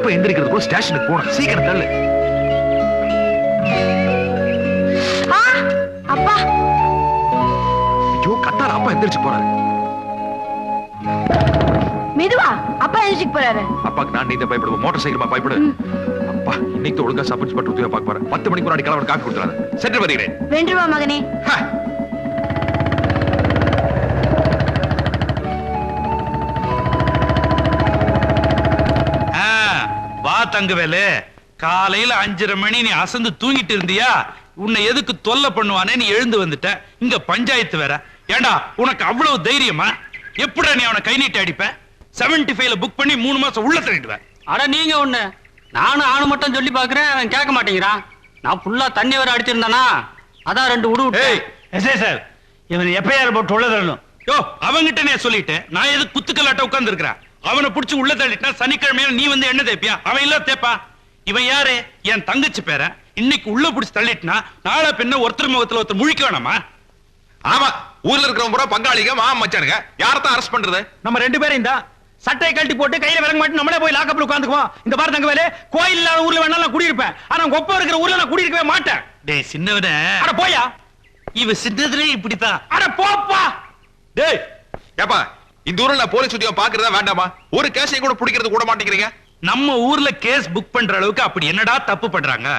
அப்ப எந்திரிக்கிறதுக்கு ஸ்டேஷனுக்கு போகணும். சீக்கிரம் தள்ளு. அப்பா ஐயோ கத்தார அப்பா எந்திரிச்சு போறாரு. மெதுவா அப்பா எந்திரிச்சு போறாரு. அப்பாக்கு நான் நீங்க பயப்படுவோம். Motor cycle பயப்படு. அப்பா இன்னைக்கு ஒழுங்கா சப்போர்ட் பட்டு உத்தியோக பார்க்க போறேன். 10 மணிக்கு முன்னாடி கிளம்பி காப்பி கொடுத்துறாரு. சென்று வருகிறேன். வென்றுவா மகனே. வா தங்கவேலு, காலையில 5:30 மணி நீ அசந்து தூங்கிட்டு இருந்தியா? உன்னை எதுக்கு தொல்லை பண்ணுவானே நீ எழுந்து வந்துட்ட. இங்க பஞ்சாயத்து வேற. ஏண்டா உனக்கு அவ்வளவு தைரியமா? எப்படா நீ அவனை கை நீட்டி அடிப்ப? 75ல புக் பண்ணி 3 மாசம் உள்ள தள்ளிடுவேன். அட நீங்க ஒண்ணு, நானும் ஆணு மட்டும் சொல்லி பாக்குறேன், அவன் கேட்க மாட்டேங்கிறான். நான் ஃபுல்லா தண்ணி வர அடிச்சிருந்தானா, அதான் 2 உடு விட்டு. எஸ்ஐ சார், இவன் எப்பயார் போட்டு உள்ள தள்ளணும். யோ அவங்கிட்ட நான் சொல்லிட்டேன். நான் எது குத்துக்கலாட்ட உட்கார்ந்து இருக்கிறேன். அவனை புடிச்சு உள்ள தள்ளிட்டா சனிக்கிழமையில நீ வந்து என்ன தேப்பியா? அவன் இல்ல தேப்பா. இவன் யாரு? என் தங்கச்சி பேர. இன்னைக்கு உள்ள புடிச்சு தள்ளிட்டுனா நாளை பின்ன ஒருத்தர் முகத்துல ஒருத்தர் முழிக்க வேணாமா? ஆமா, ஊர்ல இருக்கிறவங்க பூரா பங்காளிங்க மாமா மச்சானுங்க. யாரத்தான் அரெஸ்ட் பண்றது? நம்ம 2 பேரும் தான் சட்டையை கழட்டி போட்டு கையில விறங்க மாட்டோம். நம்மளே போய் லாக்கப்ல உட்கார்ந்துக்குவோம். இந்த பாரு தங்கவேலு, கோயில் இல்லாத ஊர்ல வேணா நான் குடியிருப்பேன். ஆனா கொப்ப இருக்கிற ஊர்ல நான் குடியிருக்கவே மாட்டேன். டேய் சின்னவனே, அட போயா. இவ சின்னதுலே இப்படித்தான். அட போப்பா. டேய் ஏப்பா, இந்த ஊர்ல போலீஸ் உத்தியோகம் பாக்குறதா வேண்டாமா? ஒரு கேஸையும் கூட பிடிக்கிறது கூட மாட்டேங்கிறீங்க. நம்ம ஊர்ல கேஸ் புக் பண்ற அளவுக்கு அப்படி என்னடா தப்பு பண்றாங்க?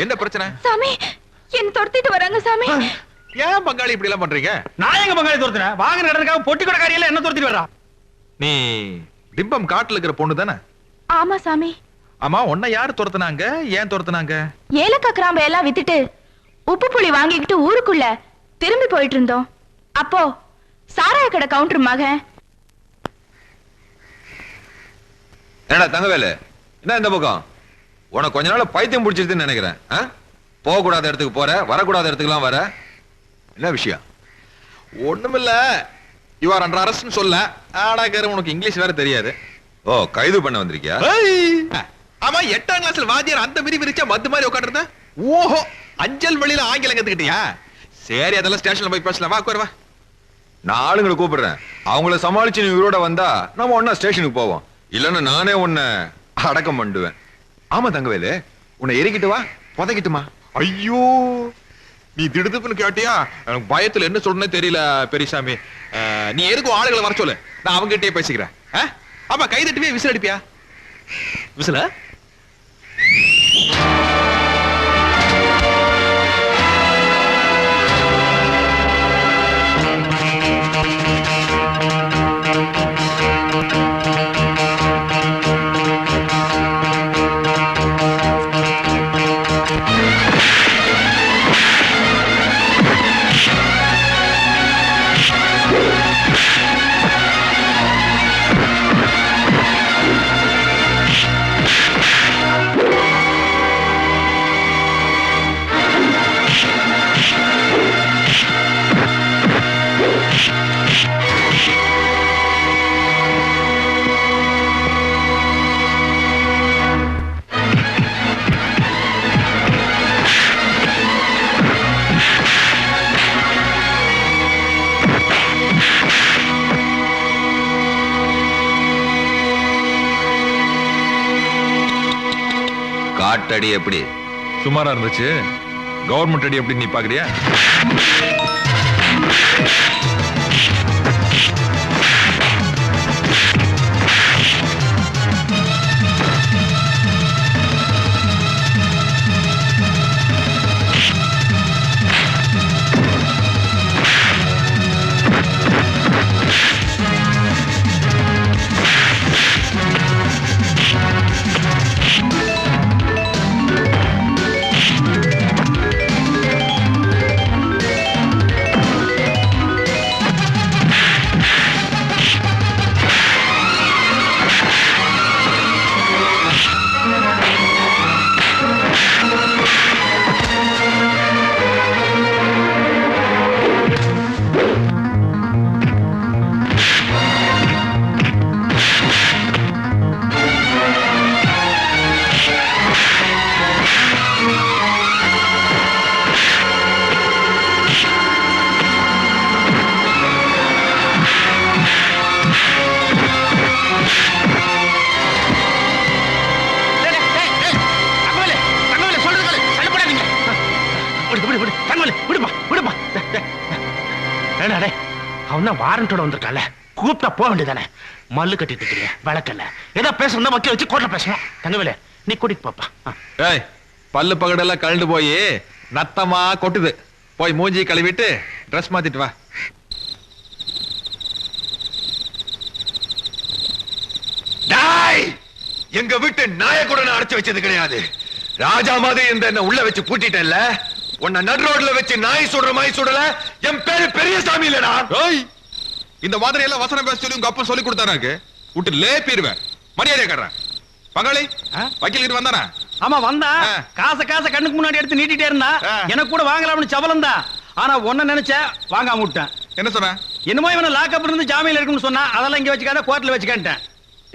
என்ன பிரச்சனை? சாமி என்ன துரத்திட்டு வராங்க சாமி. ஏன் பங்காளி இப்படி எல்லாம் பண்றீங்க? நான் எங்க பங்காளி துரத்துறேன்? வாகன நடறதுக்காக பொட்டி கொடக்காரியில என்ன துரத்திட்டு வரா? நீ டிம்பம் காட்டுல இருக்கிற பொண்ணு தானே? ஆமா சாமி. ஆமா, உன்னை யாரு துரத்துனாங்க? ஏன் துரத்துனாங்க? ஏலக்காய் கிராம்பை எல்லாம் வித்துட்டு உப்பு புளி வாங்கிக்கிட்டு ஊருக்குள்ள திரும்பி போயிட்டு இருந்தோம். அப்போ சாராய கடை கவுண்டர் மகன். என்னடா தங்கவேலு, என்ன இந்த பக்கம்? உனக்கு கொஞ்ச நாள் பைத்தியம் பிடிச்சிருதுன்னு நினைக்கிறேன். போகக்கூடாத இடத்துக்கு போற, வரக்கூடாத இடத்துக்குலாம் வர. என்ன விஷயம்? ஒண்ணுமில்ல, யூ ஆர் அண்டர் அரெஸ்ட்னு சொல்ல. ஆடாக்கார உனக்கு இங்கிலீஷ் வேற தெரியாது. ஓ, கைது பண்ண வந்திருக்கியா? ஆமா, 8ஆம் கிளாஸ்ல வாத்தியார் அந்த மிதி விரிச்சா மத்து மாதிரி உட்காந்துருந்த. ஓஹோ, அஞ்சல் வழியில ஆங்கிலம் கத்துக்கிட்டியா? சரி, அதெல்லாம் ஸ்டேஷன்ல போய் பேசலாம். வா உட்காரு வா. நான் ஆளுங்களை கூப்பிடுறேன். அவங்கள சமாளிச்சு நீ உயிரோட வந்தா நம்ம ஒன்னா ஸ்டேஷனுக்கு போவோம். இல்லன்னா நானே உன்னை அடக்கம் பண்ணுவேன். ஆமா தங்கவேலு, உன்னை எரிக்கிட்டு வா, புதைக்கிட்டுமா? ஐயோ, நீ திடுதுப்புன்னு கேட்டியா? எனக்கு பயத்துல என்ன சொல்றேன்னு தெரியல பெரியசாமி. நீ எதுக்கும் ஆளுகளை வர சொல்லு, நான் அவங்க கிட்டே பேசிக்கிறேன். ஆமா, கை தட்டுவே விசில் அடிப்பியா? விசில சாப்பிட்ட அடி எப்படி? சுமாரா இருந்துச்சு. கவர்மெண்ட் அடி எப்படி நீ பாக்குறியா? அவன் வாரண்டோட வந்திருக்கால, கூப்பிட்டா போக வேண்டியதானே? மல்லு கட்டிட்டு இருக்கிறீங்க, விளக்கல்ல ஏதோ பேசணும் வக்கீல் வச்சு கோர்ட்ல பேசணும். தங்கவேலு நீ கூட்டிட்டு பாப்பா. ஏய், பல்லு பகடெல்லாம் கழண்டு போய் நத்தமா கொட்டுது. போய் மூஞ்சி கழுவிட்டு ட்ரெஸ் மாத்திட்டு வா. எங்க வீட்டு நாய கூட நான் அடைச்சு வச்சது கிடையாது. ராஜா மாதிரி இந்த என்ன உள்ள வச்சு பூட்டிட்டேன்ல, உன்னை நடு ரோட்ல வச்சு நாய் சுடுற மாதிரி சுடல. என் பேரு பெரியசாமி இல்லடா. இந்த மாதிரி எல்லாம் வசனம் பேச சொல்லி உங்க அப்பா சொல்லி கொடுத்தாரு. விட்டு லேப்பிடுவேன். மரியாதை கட்டுறேன். பங்காளி வக்கீல் வந்தானா? ஆமா வந்தா. காசை கண்ணுக்கு முன்னாடி எடுத்து நீட்டிட்டே இருந்தா. எனக்கு கூட வாங்கலாம்னு சபலம் தான். ஆனா ஒன்ன நினைச்ச வாங்காம விட்டேன். என்ன சொன்ன? என்னமோ இவனை லாக்அப் இருந்து ஜாமீன்ல இருக்குன்னு சொன்னா. அதெல்லாம் இங்க வச்சுக்காத, கோர்ட்ல வச்சுக்கிட்டேன்.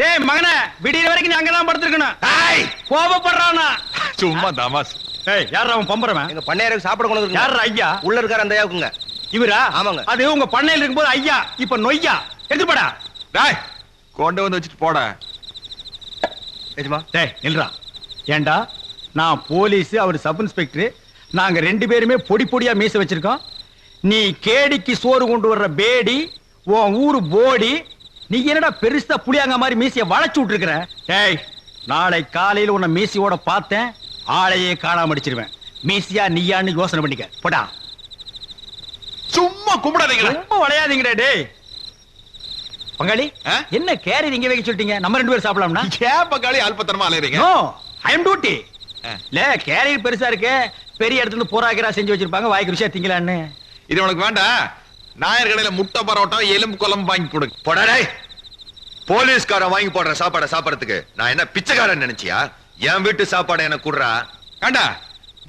ஏய் மகனே, விடிய வரைக்கும் நீ அங்கதான் படுத்திருக்கணும். கோபப்படுறானா? சும்மா தமாஸ். ஏய், யார் அவன் பம்பறவன்? எங்க பண்ணையாருக்கு சாப்பிட கொண்டு வந்து யார் ஐயா? உள்ள இருக்காரு அந்த ஐயாவுக்குங்க. இவரா? ஆமாங்க. அது உங்க பண்ணையில இருக்கும்போது ஐயா, இப்ப நொய்யா. எடுத்து போடா. டேய், கொண்டு வந்து வச்சுட்டு போடா. ஏஜமா டேய் நில்றா. ஏண்டா, நான் போலீஸ், அவர் சப் இன்ஸ்பெக்டர். நாங்க ரெண்டு பேருமே பொடி பொடியா மீச வச்சிருக்கோம். நீ கேடிக்கு சோறு கொண்டு வர்ற பேடி, உன் ஊரு போடி. நீ என்னடா பெருசா புளியாங்க மாதிரி மீசைய வளைச்சு விட்டுருக்கிற? டேய், நாளை காலையில உன்னை மீசியோட பார்த்தேன், ஆளையே காணாம அடிச்சிருவேன். மீசியா நீயான்னு யோசனை பண்ணிக்க. போடா. சும்மா கும்பிடாதீங்களா? ரொம்ப வளையாதீங்கடா. டேய் பங்காளி, என்ன கேரியர் இங்க வைக்க சொல்லிட்டீங்க? நம்ம ரெண்டு பேரும் சாப்பிடலாம்னா? ஏன் பங்காளி அல்பத்தனமா அலையறீங்க? நோ, ஐ அம் டியூட்டி. இல்ல, கேரியர் பெருசா இருக்கு, பெரிய இடத்துல இருந்து போராக்கிரா செஞ்சு வச்சிருப்பாங்க, வாய்க்கு ருசியா திங்கலான்னு. இது உனக்கு வேண்டாம். நாயர் கடையில முட்டை பரோட்டா எலும்பு குழம்பு வாங்கி கொடுங்க. போடா. போலீஸ்காரன் வாங்கி போடுற சாப்பாடை சாப்பிடறதுக்கு நான் என்ன பிச்சைக்காரன் நினைச்சியா? என் வீட்டு சாப்பாடை எனக்கு குடுறா. ஏண்டா,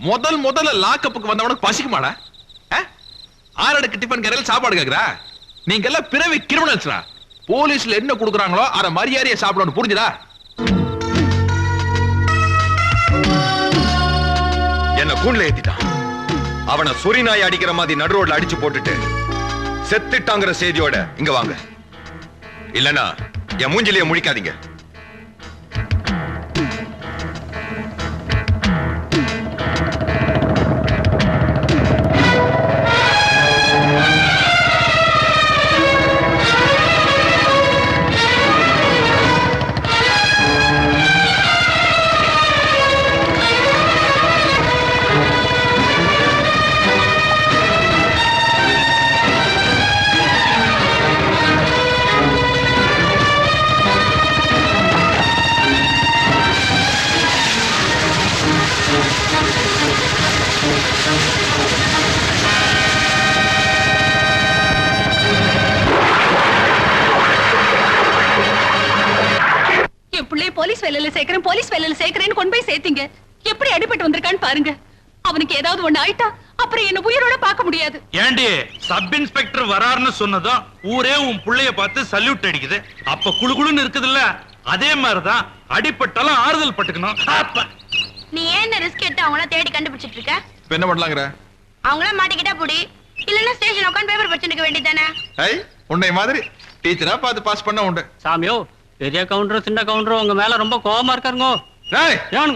முதல்ல லாக்கப்புக்கு வந்தவனுக்கு பசிக்குமாடா? ஆறடுக்கு டிஃபன் கடையில் சாப்பாடு கேக்குறா? நீங்க எல்லாம் பிறவி கிரிமினல்ஸ்ரா. போலீஸ்ல என்ன கொடுக்குறாங்களோ அத மரியாதையை சாப்பிடணும், புரிஞ்சுதா? என்ன கூண்ல ஏத்திட்டான். அவனை சொறி நாய் அடிக்கிற மாதிரி நடு ரோட்ல அடிச்சு போட்டுட்டு செத்துட்டாங்கிற செய்தியோட இங்க வாங்க. இல்லனா என் மூஞ்சிலேயே முழிக்காதீங்க. போலீஸ் வேலையில சேர்க்கிறேன்னு கொண்டு போய் சேர்த்தீங்க. எப்படி அடிபட்டு வந்திருக்கான்னு பாருங்க. அவனுக்கு ஏதாவது ஒண்ணு ஆயிட்டா அப்புறம் என்ன உயிரோட பார்க்க முடியாது. ஏண்டி, சப் இன்ஸ்பெக்டர் வராருன்னு சொன்னதும் ஊரே உன் புள்ளைய பார்த்து சல்யூட் அடிக்குது. அப்ப குளுகுளுன்னு இருக்குதுல்ல, அதே மாதிரிதான் அடிபட்டாலும் ஆறுதல் பட்டுக்கணும். நீ ஏன் ரிஸ்க் எடுத்து அவங்கள தேடி கண்டுபிடிச்சிட்டு இருக்க? இப்ப என்ன பண்ணலாங்கற? அவங்கள மாட்டிக்கிட்டா புடி, இல்லன்னா ஸ்டேஷன் உட்கார்ந்து பேப்பர் படிச்சுக்க வேண்டியதானே. ஐ, உன்னை மாதிரி டீச்சரா பார்த்து பாஸ் பண்ண உண்டு. சாமியோ, பெரிய கவுண்டர் சின்ன கவுண்டர் உங்க மேல ரொம்ப கோவமா இருக்காருங்க. டேய், ஏன்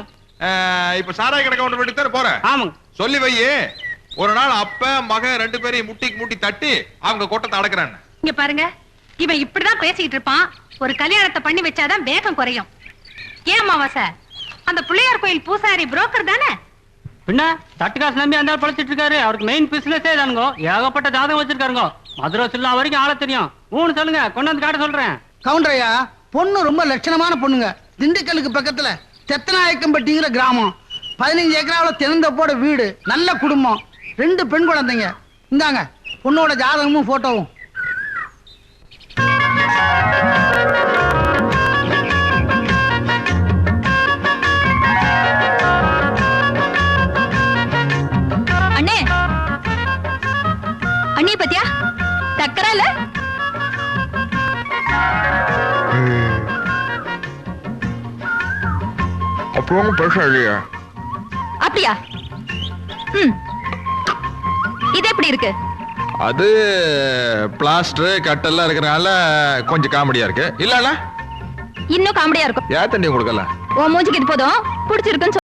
இப்ப சாராய கடை கவுண்டர் வீட்டுக்கு தானே போறேன். ஆமாங்க. சொல்லி வையே, ஒரு நாள் அப்ப மகன் 2 பேரையும் முட்டிக்கு முட்டி தட்டி அவங்க கூட்டத்தை அடக்குறான்னு. இங்க பாருங்க, இவன் இப்படிதான் பேசிக்கிட்டு இருப்பான். ஒரு கல்யாணத்தை பண்ணி வச்சாதான் வேகம் குறையும். ஏன் அமாவாசை, அந்த பிள்ளையார் கோயில் பூசாரி புரோக்கர் தானே? பின்ன தட்டுக்காசு நம்பி அந்த பழச்சிட்டு இருக்காரு. அவருக்கு மெயின் பிசினஸே தானுங்க. ஏகப்பட்ட ஜாதகம் வச்சிருக்காருங்க. மதுரை சில்லா வரைக்கும் ஆள தெரியும். ஊன்னு சொல்லுங்க, கொண்டாந்து காட்ட சொல்றேன். கவுண்டரையா, பொண்ணு ரொம்ப லட்சணமான பொண்ணுங்க. திண்டுக்கலுக்கு பக்கத்துல தெத்தநாயக்கம்பட்டிங்கிற கிராமம். 15 ஏக்கராவில் திறந்தப்போட வீடு, நல்ல குடும்பம், 2 பெண் குழந்தைங்க. இந்தாங்க பொண்ணோட ஜாதகமும் போட்டோவும். அண்ணே, அண்ணே பத்தியா டக்கரா இல்ல? அப்புறம் பெருசா இல்லையா? அப்படியா? இது எப்படி இருக்கு? அது பிளாஸ்டர் கட்டெல்லாம் இருக்கறனால கொஞ்சம் காமெடியா இருக்கு. இல்ல இன்னும் காமெடியா இருக்கும். ஏன் தண்ணி கொடுக்கல? உன் மூஞ்சிக்கு இது போதும், பிடிச்சிருக்குன்னு